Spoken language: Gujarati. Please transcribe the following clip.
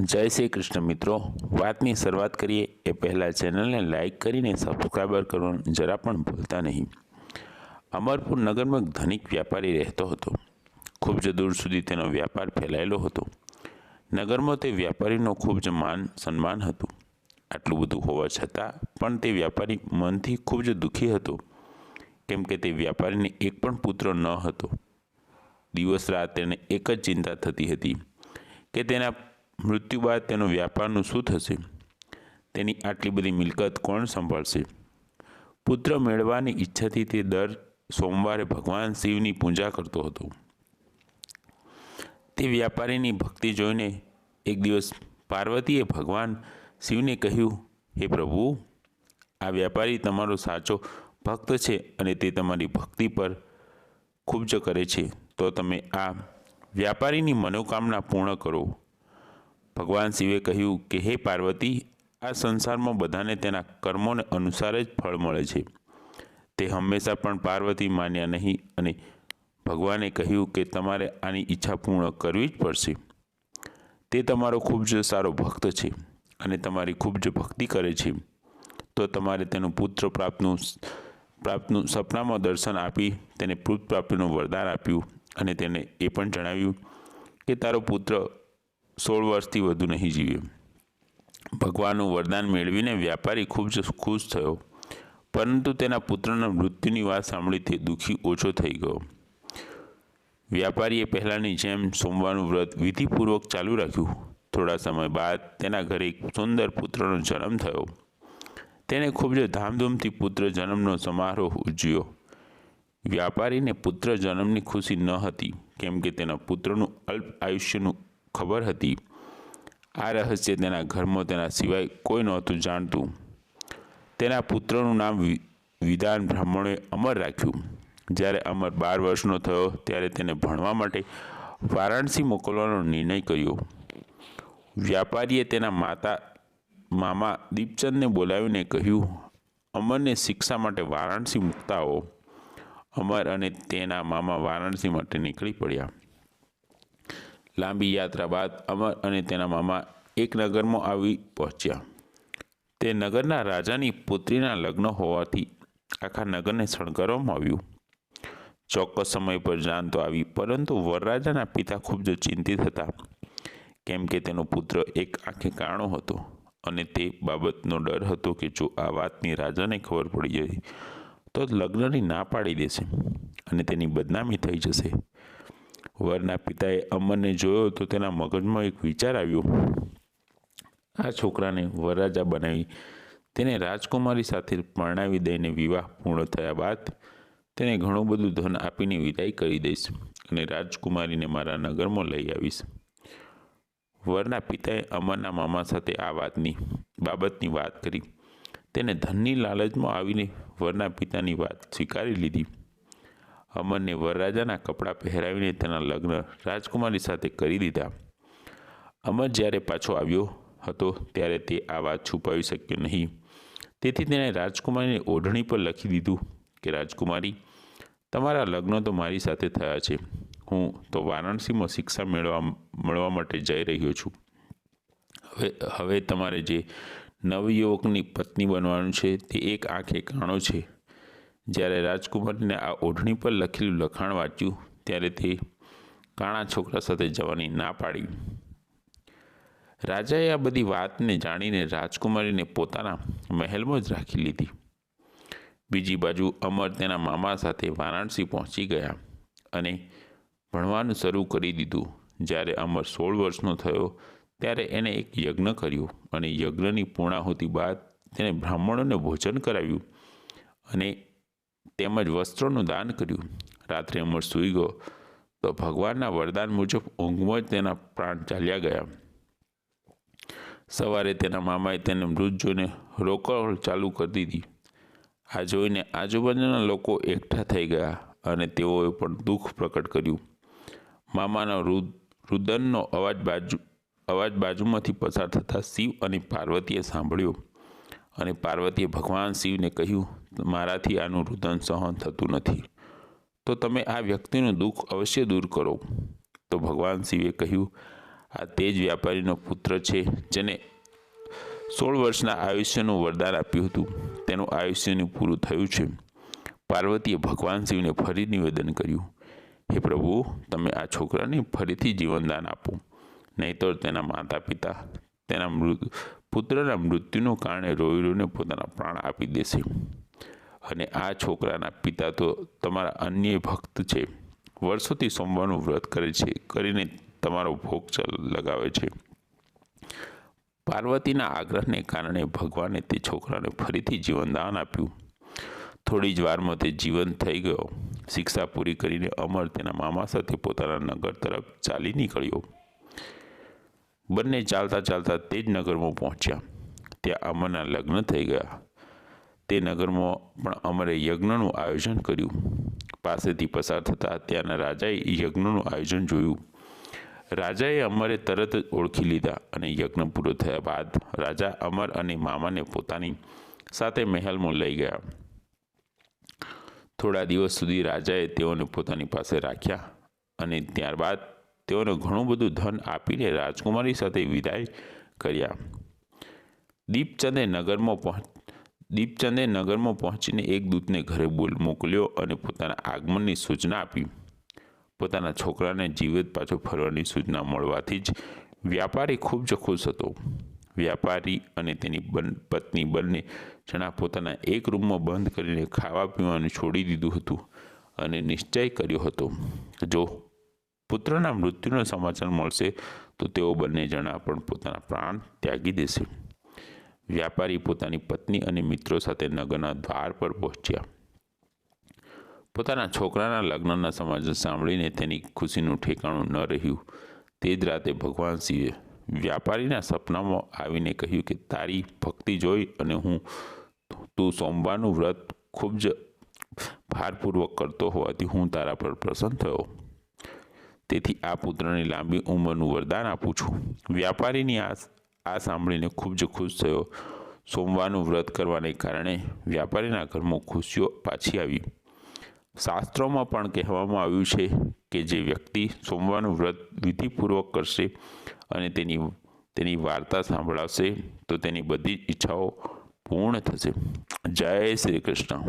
જય શ્રી કૃષ્ણ મિત્રો, વાતની શરૂઆત કરીએ એ પહેલાં ચેનલને લાઇક કરીને સબસ્ક્રાઈબર કરવાનું જરા પણ ભૂલતા નહીં। અમરપુર નગરમાં એક ધનિક વ્યાપારી રહેતો હતો। ખૂબ જ દૂર સુધી તેનો વ્યાપાર ફેલાયેલો હતો। નગરમાં તે વ્યાપારીનો ખૂબ જ માન સન્માન હતું। આટલું બધું હોવા છતાં પણ તે વ્યાપારી મનથી ખૂબ જ દુઃખી હતો, કેમ કે તે વ્યાપારીને એક પણ પુત્ર ન હતો। દિવસ રાત તેને એક જ ચિંતા થતી હતી કે તેના મૃત્યુ બાદ તેનો વ્યાપારનું શું થશે? તેની આટલી બધી મિલકત કોણ સંભાળશે? પુત્ર મેળવવાની ઈચ્છાથી તે દર સોમવારે ભગવાન શિવની પૂજા કરતો હતો। તે વ્યાપારીની ભક્તિ જોઈને એક દિવસ પાર્વતીએ ભગવાન શિવને કહ્યું, હે પ્રભુ, આ વ્યાપારી તમારો સાચો ભક્ત છે અને તે તમારી ભક્તિ પર ખૂબ જ કરે છે, તો તમે આ વ્યાપારીની મનોકામના પૂર્ણ કરો। ભગવાન શિવે કહ્યું કે હે પાર્વતી, આ સંસારમાં બધાને તેના કર્મોને અનુસાર જ ફળ મળે છે। તે હંમેશા પણ પાર્વતી માન્યા નહીં અને ભગવાને કહ્યું કે તમારે આની ઈચ્છા પૂર્ણ કરવી જ પડશે। તે તમારો ખૂબ જ સારો ભક્ત છે અને તમારી ખૂબ જ ભક્તિ કરે છે, તો તમારે તેનું પુત્ર પ્રાપ્તનું સપનામાં દર્શન આપી તેને પુત્ર પ્રાપ્તિનું વરદાન આપ્યું અને તેને એ પણ જણાવ્યું કે તારો પુત્ર 16 વર્ષથી વધુ નહીં જીવે। ભગવાનનું વરદાન મેળવીને વ્યાપારી ખૂબ જ ખુશ થયો, પરંતુ તેના પુત્રના મૃત્યુની વાત સાંભળી તે દુઃખી ઓછો થઈ ગયો। વ્યાપારીએ પહેલાંની જેમ સોમવારનું વ્રત વિધિપૂર્વક ચાલુ રાખ્યું। થોડા સમય બાદ તેના ઘરે એક સુંદર પુત્રનો જન્મ થયો। તેણે ખૂબ જ ધામધૂમથી પુત્ર જન્મનો સમારોહ ઉજવ્યો। વ્યાપારીને પુત્ર જન્મની ખુશી ન હતી, કેમ કે તેના પુત્રનું અલ્પ આયુષ્યનું ખબર હતી। આ રહસ્ય તેના ઘરમાં તેના સિવાય કોઈ નહોતું જાણતું। તેના પુત્રનું નામ વિદ્વાન બ્રાહ્મણોએ અમર રાખ્યું। જ્યારે અમર 12 વર્ષનો થયો ત્યારે તેને ભણવા માટે વારાણસી મોકલવાનો નિર્ણય કર્યો। વ્યાપારીએ તેના મામા દીપચંદને બોલાવીને કહ્યું, અમરને શિક્ષા માટે વારાણસી મૂકતા આવો। અમર અને તેના મામા વારાણસી માટે નીકળી પડ્યા। લાંબી યાત્રા બાદ અમર અને તેના મામા એક નગરમાં આવી પહોંચ્યા। તે નગરના રાજાની પુત્રીના લગ્ન હોવાથી આખા નગરને શણગારવામાં આવ્યું। ચોક્કસ સમય પર જાન તો આવી, પરંતુ વરરાજાના પિતા ખૂબ જ ચિંતિત હતા, કેમ કે તેનો પુત્ર એક આંખે કાણો હતો અને તે બાબતનો ડર હતો કે જો આ વાતની રાજાને ખબર પડી જાય તો લગ્નની ના પાડી દેશે અને તેની બદનામી થઈ જશે। વરના પિતાએ અમરને જોયો તો તેના મગજમાં એક વિચાર આવ્યો, આ છોકરાને વરરાજા બનાવી તેને રાજકુમારી સાથે પરણાવી દઈને વિવાહ પૂર્ણ થયા બાદ તેને ઘણું બધું ધન આપીને વિદાય કરી દઈશ અને રાજકુમારીને મારા નગરમાં લઈ આવીશ। વરના પિતાએ અમરના મામા સાથે આ બાબતની વાત કરી। તેને ધનની લાલચમાં આવીને વરના પિતાની વાત સ્વીકારી લીધી। અમરને વરરાજાના કપડાં પહેરાવીને તેના લગ્ન રાજકુમારી સાથે કરી દીધા। અમર જ્યારે પાછો આવ્યો હતો ત્યારે તે આ વાત છુપાવી શક્યો નહીં, તેથી તેણે રાજકુમારીને ઓઢણી પર લખી દીધું કે રાજકુમારી, તમારા લગ્ન તો મારી સાથે થયા છે। હું તો વારાણસીમાં શિક્ષા મળવા માટે જઈ રહ્યો છું। હવે તમારે જે નવયુવકની પત્ની બનવાનું છે તે એક આંખે કાણો છે। જ્યારે રાજકુમારીને આ ઓઢણી પર લખેલું લખાણ વાંચ્યું ત્યારે તે કાણા છોકરા સાથે જવાની ના પાડી। રાજાએ આ બધી વાતને જાણીને રાજકુમારીને પોતાના મહેલમાં જ રાખી લીધી। બીજી બાજુ અમર તેના મામા સાથે વારાણસી પહોંચી ગયા અને ભણવાનું શરૂ કરી દીધું। જ્યારે અમર 16 વર્ષનો થયો ત્યારે એણે એક યજ્ઞ કર્યો અને યજ્ઞની પૂર્ણાહુતિ બાદ તેણે બ્રાહ્મણોને ભોજન કરાવ્યું અને તેમજ વસ્ત્રોનું દાન કર્યું। રાત્રે અમર સૂઈ ગયો તો ભગવાનના વરદાન મુજબ ઊંઘમાં જ તેના પ્રાણ ચાલ્યા ગયા। સવારે તેના મામાએ તેને મૃત જોઈને રોકડ ચાલુ કરી દીધી। આ જોઈને આજુબાજુના લોકો એકઠા થઈ ગયા અને તેઓએ પણ દુઃખ પ્રકટ કર્યું। મામાના રુદનનો અવાજ બાજુમાંથી પસાર થતાં શિવ અને પાર્વતીએ સાંભળ્યો અને પાર્વતીએ ભગવાન શિવને કહ્યું, મારાથી આનું રુદન સહન થતું નથી, તો તમે આ વ્યક્તિનું દુઃખ અવશ્ય દૂર કરો। તો ભગવાન શિવે કહ્યું, આ તે જ વ્યાપારીનો પુત્ર છે જેને 16 વર્ષના આયુષ્યનું વરદાન આપ્યું હતું. તેનું આયુષ્યનું પૂરું થયું છે. પાર્વતીએ ભગવાન શિવને ફરી નિવેદન કર્યું, હે પ્રભુ, તમે આ છોકરાને ફરીથી જીવનદાન આપો, નહીંતર તેના માતા પિતા તેના પુત્રના મૃત્યુને કારણે રોઈ રોઈને પોતાના પ્રાણ આપી દેશે. અને આ છોકરાના પિતા તો તમારા અન્ય ભક્ત છે, વર્ષોથી સોમવારનું વ્રત કરે છે, કરીને તમારો ભોગ લગાવે છે. પાર્વતીના આગ્રહને કારણે ભગવાને તે છોકરાને ફરીથી જીવનદાન આપ્યું. થોડી જ વારમાં તે જીવંત થઈ ગયો. શિક્ષા પૂરી કરીને અમર તેના મામા સાથે પોતાના નગર તરફ ચાલી નીકળ્યો. બંને ચાલતા ચાલતા તે જ નગરમાં પહોંચ્યા. ત્યાં અમરના લગ્ન થઈ ગયા. તે નગરમાં પણ અમરે યજ્ઞનું આયોજન કર્યું. પાસેથી પસાર થતાં ત્યાંના રાજાએ યજ્ઞનું આયોજન જોયું. રાજાએ અમરે તરત જ ઓળખી લીધા અને યજ્ઞ પૂરો થયા બાદ રાજા અમર અને મામાને પોતાની સાથે મહેલમાં લઈ ગયા. થોડા દિવસ સુધી રાજાએ તેઓને પોતાની પાસે રાખ્યા અને ત્યારબાદ તેઓને ઘણું બધું ધન આપીને રાજકુમારી સાથે વિદાય કર્યા. દીપચંદે નગરમાં પહોંચીને એક દૂતને ઘરે મોકલ્યો અને પોતાના આગમનની સૂચના આપી. પોતાના છોકરાને જીવિત પાછો ફરવાની સૂચના મળવાથી જ વ્યાપારી ખૂબ જ ખુશ હતો. વ્યાપારી અને તેની પત્ની બંને જણા પોતાના એક રૂમમાં બંધ કરીને ખાવા પીવાનું છોડી દીધું હતું અને નિશ્ચય કર્યો હતો, જો પુત્રના મૃત્યુનો સમાચાર મળશે તો તેઓ બંને જણા પણ પોતાના પ્રાણ ત્યાગી દેશે. વ્યાપારી પોતાની પત્ની અને મિત્રો સાથે નગરના દ્વાર પર પહોંચ્યા. પોતાના છોકરાના લગ્નના સમાચાર સાંભળીને તેની ખુશીનું ઠેકાણું ન રહ્યું. તે જ રાતે ભગવાન શિવે વ્યાપારીના સપનામાં આવીને કહ્યું કે તારી ભક્તિ જોઈ અને તું સોમવારનું વ્રત ખૂબ જ ભારપૂર્વક કરતો હોવાથી હું તારા પર પ્રસન્ન થયો. તેથી આ પુત્રની લાંબી ઉંમરનું વરદાન આપું છું. વ્યાપારીની આ સાંભળીને ખૂબ જ ખુશ થયો. સોમવારનું વ્રત કરવાને કારણે વ્યાપારીના ઘરમાં ખુશીઓ પાછી આવી. શાસ્ત્રોમાં પણ કહેવામાં આવ્યું છે કે જે વ્યક્તિ સોમવારનું વ્રત વિધિપૂર્વક કરશે અને તેની વાર્તા સાંભળાવશે તો તેની બધી ઈચ્છાઓ પૂર્ણ થશે. જય શ્રી કૃષ્ણ.